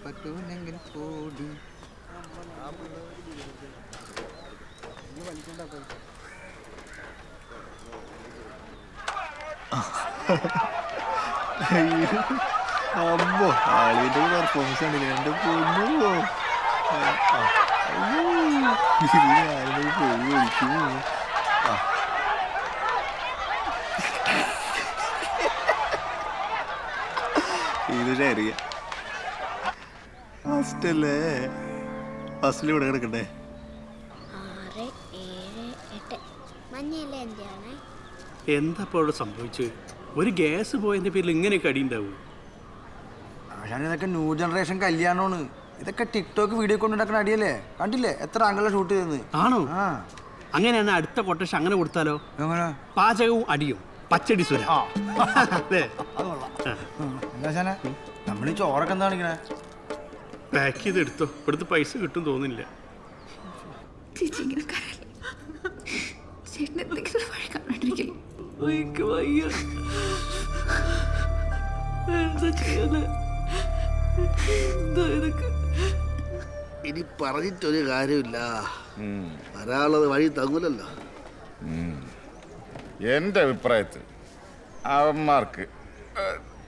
പറ്റൂലെങ്കിൽ കൂടി അമ്മോ ആളിന്റെ പെർഫോമൻസ് ആണ് എന്റെ പൊന്നോ. ഇത് ശരിയാ. ഫസ്റ്റല്ലേ ഫസ്റ്റിൽ ഇവിടെ കിടക്കണ്ടേ? എന്താ ഇവിടെ സംഭവിച്ചു? ഒരു ഗ്യാസ് പോയതിന്റെ പേരിൽ ഇങ്ങനെയൊക്കെ അടിയുണ്ടാവും? ഇതൊക്കെ ന്യൂ ജനറേഷൻ കല്യാണമാണ്. ഇതൊക്കെ ടിക്ടോക്ക് വീഡിയോ കൊണ്ടുണ്ടാക്കുന്ന അടിയല്ലേ? കണ്ടില്ലേ എത്ര ആംഗിളിൽ ഷൂട്ട് ചെയ്തെന്ന്? ആണോ? അങ്ങനെയാണ് അടുത്ത കൊട്ടേഷൻ അങ്ങനെ കൊടുത്താലോ? പാചകവും അടിയും പച്ചടി സുര. നമ്മൾ ഈ ചോറൊക്കെ എന്താ കാണിക്കണേ? പാക്ക് ചെയ്ത് എടുത്തോ, ഇവിടുത്തെ പൈസ കിട്ടും തോന്നില്ല. ഇനി പറഞ്ഞിട്ടൊരു കാര്യമില്ല, വരാനുള്ളത് വഴി തങ്ങൂലല്ലോ. എൻ്റെ അഭിപ്രായത്തിൽ അവന്മാർക്ക്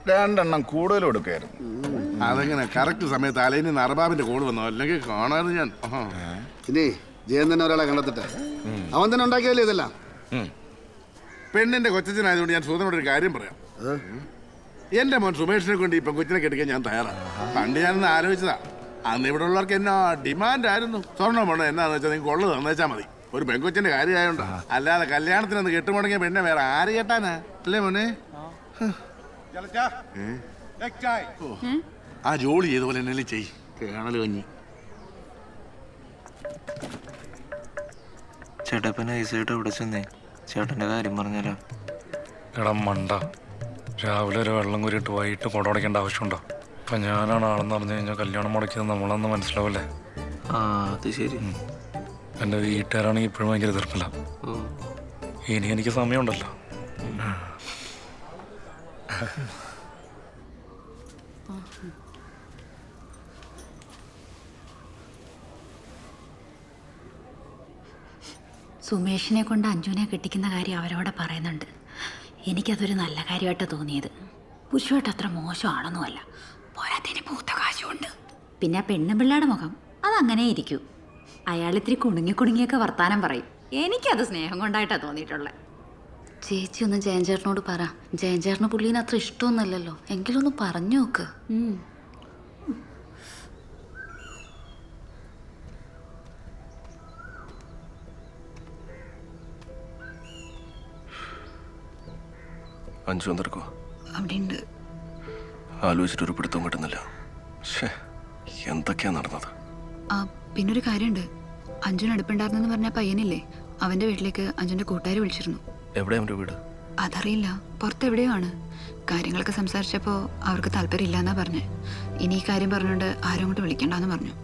2 എണ്ണം കൂടുതൽ കൊടുക്കായിരുന്നു. അതെങ്ങനെ കറക്റ്റ് സമയത്ത് അലൈന് നറബാബിന്റെ കോള് വന്നോ? അല്ലെങ്കിൽ കാണാറുണ്ട് ഞാൻ. ഇനി ജയൻ തന്നെ ഒരാളെ കണ്ടെത്തിട്ടെ, അവൻ തന്നെ ഉണ്ടാക്കിയല്ലേ ഇതെല്ലാം. പെണ്ണിന്റെ കൊച്ചനായതുകൊണ്ട് ഞാൻ സുധനോട് ഒരു കാര്യം പറയാം. എന്റെ മോൻ സുമേഷിനെ കൊണ്ട് ഈ പെൺകൊച്ചിനെ കെട്ടിക്കാൻ ഞാൻ തയ്യാറാണ്. പണ്ട് ഞാനൊന്ന് ആലോചിച്ചതാ. അന്ന് ഇവിടെ ഉള്ളവർക്ക് എന്നാ ഡിമാൻഡ് ആയിരുന്നു. സ്വർണ്ണം വേണം, എന്നാന്ന് വെച്ചാൽ നിങ്ങൾക്ക് ഉള്ളത് തന്നേച്ചാൽ മതി. ഒരു പെൺകൊച്ചിന്റെ കാര്യമായോണ്ടാ. അല്ലാതെ കല്യാണത്തിനൊന്ന് കെട്ടുമുടങ്ങിയ പെണ്ണെ വേറെ ആര് കേട്ടാനാ? അല്ലേ മോനെ? ആ ജോലി ചെയ്തപോലെ എന്നെ ചെയ്. കേണല് കഞ്ഞി. ചേട്ടപ്പ നൈസായിട്ട് ഇവിടെ ചെന്നേ ചേട്ടന്റെ കാര്യം പറഞ്ഞാലോ? എടാ മണ്ട, രാവിലെ ഒരു വെള്ളം കോരിയിട്ട് വൈകിട്ട് കൊടടയ്ക്കേണ്ട ആവശ്യമുണ്ടോ? ഇപ്പം ഞാനാണ് ആളെന്ന് പറഞ്ഞു കഴിഞ്ഞാൽ കല്യാണം മുടക്കിയത് നമ്മളന്ന് മനസ്സിലാവല്ലേ? ആ അത് ശരി. എൻ്റെ വീട്ടുകാരാണെങ്കിൽ ഇപ്പോഴും ഭയങ്കര എതിർപ്പില്ല. ഇനി എനിക്ക് സമയമുണ്ടല്ലോ. സുമേഷിനെ കൊണ്ട് അഞ്ജുവിനെ കെട്ടിക്കുന്ന കാര്യം അവരവിടെ പറയുന്നുണ്ട്. എനിക്കതൊരു നല്ല കാര്യമായിട്ട് തോന്നിയത്. പുരുഷമായിട്ട് അത്ര മോശമാണെന്നുമല്ല, പോരാത്തതിന് പൂത്ത കാശുണ്ട്. പിന്നെ ആ പെണ്ണുപിള്ളയുടെ മുഖം അതങ്ങനെ ഇരിക്കൂ. അയാൾ ഇത്തിരി കുണുങ്ങിയൊക്കെ വർത്താനം പറയും. എനിക്കത് സ്നേഹം കൊണ്ടായിട്ടാണ് തോന്നിയിട്ടുള്ളത്. ചേച്ചി ഒന്ന് ജയൻചേട്ടനോട് പറ. ജയൻചേട്ടന് പുള്ളീനെ അത്ര ഇഷ്ടമൊന്നുമല്ലല്ലോ, എങ്കിലും ഒന്ന് പറഞ്ഞു നോക്ക്. അഞ്ചു വന്നിരിക്കോ? അവിടെ ഉണ്ട്. ആലോചിച്ചിട്ടൊരു പിടുത്തം കിട്ടുന്നില്ല. എന്തൊക്കെയാ നടന്നത്? പിന്നൊരു കാര്യമുണ്ട്. അഞ്ജുന് അടുപ്പുണ്ടായിരുന്നെന്ന് പറഞ്ഞ പയ്യനില്ലേ, അവന്റെ വീട്ടിലേക്ക് അഞ്ജുന്റെ കൂട്ടുകാർ വിളിച്ചിരുന്നു. എവിടെ അവന്റെ വീട്? അതറിയില്ല, പുറത്തെവിടെയോ ആണ്. കാര്യങ്ങളൊക്കെ സംസാരിച്ചപ്പോൾ അവർക്ക് താല്പര്യമില്ല എന്നാ പറഞ്ഞ്. ഇനി ഈ കാര്യം പറഞ്ഞുകൊണ്ട് ആരും അങ്ങോട്ട് വിളിക്കണ്ടെന്ന് പറഞ്ഞു.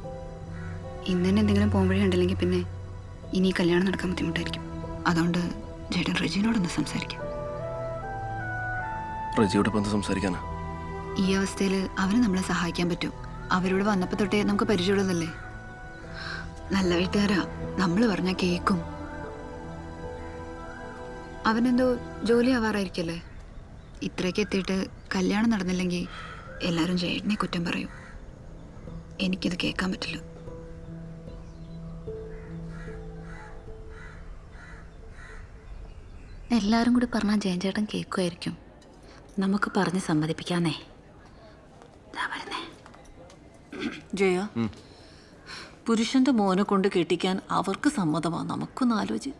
ഇന്ന് തന്നെ എന്തെങ്കിലും പോകുമ്പോഴേ ഉണ്ടല്ലെങ്കിൽ പിന്നെ ഇനി കല്യാണം നടക്കാൻ ബുദ്ധിമുട്ടായിരിക്കും. അതുകൊണ്ട് ചേട്ടൻ റെജിനോടൊന്ന് സംസാരിക്കാം. റജിയോട് എന്ത് സംസാരിക്കാനാ? ഈ അവസ്ഥയിൽ അവന് നമ്മളെ സഹായിക്കാൻ പറ്റും. അവരോട് വന്നപ്പോൾ തൊട്ടേ നമുക്ക് പരിചയമുള്ളതല്ലേ. നല്ല വീട്ടുകാരാ, നമ്മൾ പറഞ്ഞാൽ കേൾക്കും. അവനെന്തോ ജോലി ആവാറായിരിക്കല്ലേ. ഇത്രയൊക്കെ എത്തിയിട്ട് കല്യാണം നടന്നില്ലെങ്കിൽ എല്ലാവരും ചേട്ടനെ കുറ്റം പറയും. എനിക്കത് കേൾക്കാൻ പറ്റില്ല. എല്ലാവരും കൂടി പറഞ്ഞാൽ ജയൻചേട്ടൻ കേൾക്കുമായിരിക്കും. നമുക്ക് പറഞ്ഞ് സമ്മതിപ്പിക്കാന്നേ. ജയ, പുരുഷന്റെ മോനെ കൊണ്ട് കെട്ടിക്കാൻ അവർക്ക് സമ്മതമാ. നമുക്കൊന്ന് ആലോചിച്ച്.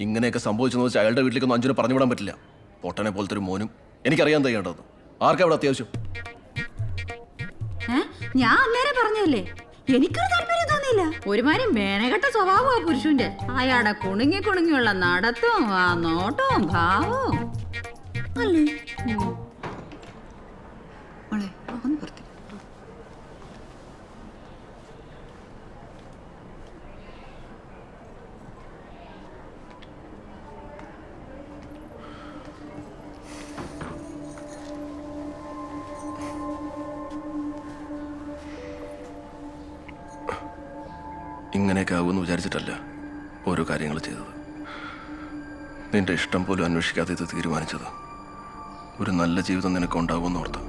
ഇങ്ങനെയൊക്കെ സംഭവിച്ചെന്ന് വെച്ചാൽ അയാളുടെ വീട്ടിലേക്കൊന്നും അഞ്ചിനെ പറഞ്ഞു വിടാൻ പറ്റില്ല. പൊട്ടനെ പോലത്തെ ഒരു മോനും എനിക്കറിയാൻ തയ്യേണ്ടത്. ആർക്കാ അവിടെ അത്യാവശ്യം? ഞാൻ അന്നേരം പറഞ്ഞല്ലേ, എനിക്കൊരു താല്പര്യം തോന്നിയില്ല. ഒരുമാതിരി മേനകെട്ട സ്വഭാവമാ പുരുഷന്റെ. അയാളുടെ കുണുങ്ങിയുള്ള നടത്തവും ആ നോട്ടവും ഭാവവും അല്ലേ. ഒന്ന് പുറത്ത്. ഇങ്ങനെയൊക്കെ ആവുമെന്ന് വിചാരിച്ചിട്ടല്ല ഓരോ കാര്യങ്ങൾ ചെയ്തത്. നിന്റെ ഇഷ്ടം പോലും അന്വേഷിക്കാതെ ഇത് തീരുമാനിച്ചത് ഒരു നല്ല ജീവിതം നിനക്ക് ഉണ്ടാവുമെന്ന് ഓർത്ത്.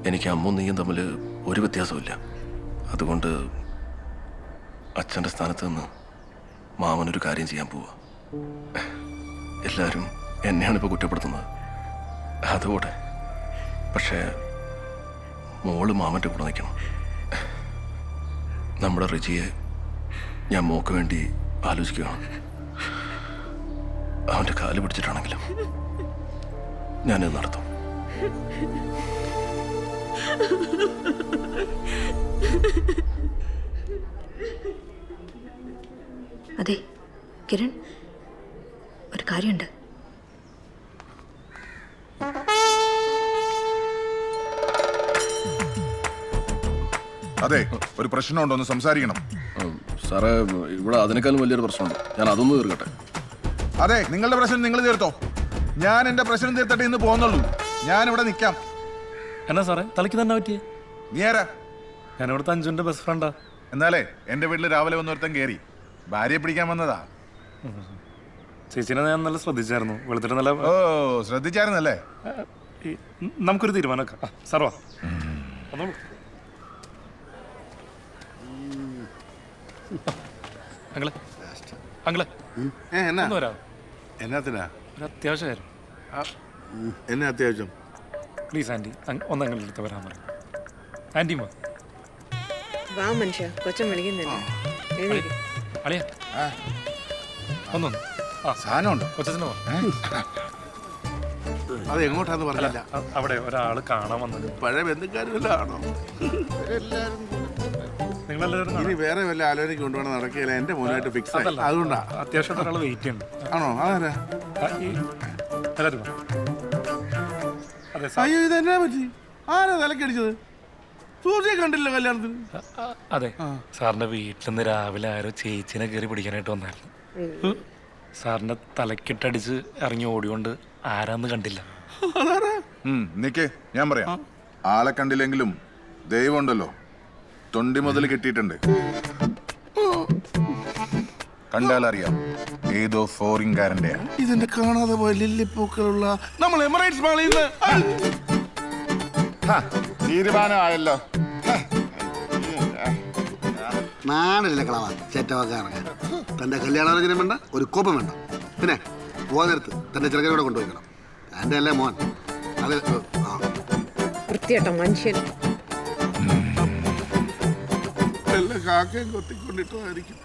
എനിക്ക് അമ്മും നീയും തമ്മിൽ ഒരു വ്യത്യാസമില്ല. അതുകൊണ്ട് അച്ഛൻ്റെ സ്ഥാനത്ത് നിന്ന് മാമനൊരു കാര്യം ചെയ്യാൻ പോവുക. എല്ലാവരും എന്നെയാണ് ഇപ്പോൾ കുറ്റപ്പെടുത്തുന്നത്, അതുകൂടെ. പക്ഷേ മോള് മാമൻ്റെ കൂടെ നിൽക്കണം. നമ്മുടെ റിജിയെ ഞാൻ മോക്ക് വേണ്ടി ആലോചിക്കുകയാണ്. അവൻ്റെ കാല് പിടിച്ചിട്ടാണെങ്കിലും ഞാനിത് നടത്തും. അതെ കിരൺ, ഒരു കാര്യമുണ്ട്. അതെ, ഒരു പ്രശ്നമുണ്ടോ? ഒന്ന് സംസാരിക്കണം. സാറേ, ഇവിടെ അതിനേക്കാളും വലിയൊരു പ്രശ്നമുണ്ട്. ഞാൻ അതൊന്ന് തീർക്കട്ടെ. അതെ, നിങ്ങളുടെ പ്രശ്നം നിങ്ങൾ തീർത്തോ. ഞാൻ എന്റെ പ്രശ്നം തീർത്തിട്ട് ഇന്ന് പോകുന്നുള്ളൂ. ഞാൻ ഇവിടെ നിൽക്കാം. എന്നാ സാറേ തലയ്ക്ക് തന്നെ പറ്റിയേ? നീ ആരാ? ഞാൻ ഇവിടുത്തെ അഞ്ജുന്റെ ബെസ്റ്റ് ഫ്രണ്ടാ. എന്നാലേ എന്റെ വീട്ടിൽ രാവിലെ വന്നൊരുത്തൻ കയറി ഭാര്യയെ പിടിക്കാൻ വന്നതാ. ചേച്ചിനെ ഞാൻ നല്ല ശ്രദ്ധിച്ചായിരുന്നു. വെളുത്തിട്ട് നല്ല ഓ, ശ്രദ്ധിച്ചായിരുന്നല്ലേ? നമുക്കൊരു തീരുമാനമൊക്കെ. സാറോ ഒന്നോളൂ. അങ്ങളെ അങ്ങളെ എന്നാ ഒന്ന് വരാമോ? എന്നാത്തിനാ? ഒരു അത്യാവശ്യമായിരുന്നു. എന്നെ അത്യാവശ്യം? പ്ലീസ് ആൻറ്റി, ഒന്ന് അങ്ങനെ അടുത്ത് വരാൻ പറയും. ആൻറ്റി വാ മനുഷ്യ, കൊച്ചൻ വിളിക്കുന്നില്ല. അളിയ ഒന്നൊന്ന് സാധനമുണ്ടോ? കൊച്ചച്ഛനെ അത് എങ്ങോട്ടാന്ന് പറഞ്ഞില്ല. അവിടെ ഒരാള് കാണാൻ വന്നത്. പഴയ ബന്ധുക്കാരും ആണോ? നിങ്ങളെല്ലാവരും ഇനി വേറെ വല്ല ആലോചനയ്ക്ക് കൊണ്ടുപോകണം നടക്കുകയില്ല. എന്റെ മോനായിട്ട് ഫിക്സ് ആയി. അതുകൊണ്ടാ. അത്യാവശ്യമായിട്ട് ഒരാൾ വെയിറ്റ് ചെയ്യുന്നുണ്ട്. ആണോ? അതാരാ? എല്ലാവരും അതെ അയ്യോ, ഇതെന്നാ പറ്റി? ആരാ തലക്കടിച്ചത്? സൂചിയെ കണ്ടില്ല കല്യാണത്തിന്. അതെ, സാറിന്റെ വീട്ടിൽ നിന്ന് രാവിലെ ആരോ ചേച്ചിനെ കയറി പിടിക്കാനായിട്ട് വന്നായിരുന്നു. സാറിന്റെ തലക്കിട്ടടിച്ച് ഇറങ്ങി ഓടിയോണ്ട് ആരാന്ന് കണ്ടില്ല. നിക്ക്, ഞാൻ പറയാം. ആളെ കണ്ടില്ലെങ്കിലും ദൈവം ഉണ്ടല്ലോ, തൊണ്ടി മുതൽ കിട്ടിയിട്ടുണ്ട്. കണ്ടാലറിയാം ഏതോ ഫോറിൻകാരന്റെ. ഇതിന്റെ കാണാതെ പോയ ലില്ലിപ്പൂക്കളുള്ള നമ്മൾ എമിറേറ്റ്സ് മാളിൽ നിന്ന് തീരുമാനമായല്ലോ. നാണില്ല കളവാ ചേറ്റവാക്കാറങ്ങാൻ. തന്റെ കല്യാണാലോചന വേണ്ട, ഒരു കോപ്പം വേണ്ട. പിന്നെ പോകാൻ നേരത്ത് തന്റെ ചെറുക്കനെ കൂടെ കൊണ്ടുപോയിക്കണം. എൻ്റെ അല്ലേ മോൻ. അത് വൃത്തിയാട്ടോ മനുഷ്യൻ. വല്ല കാക്കയും കൊത്തിക്കൊണ്ടിട്ടായിരിക്കും.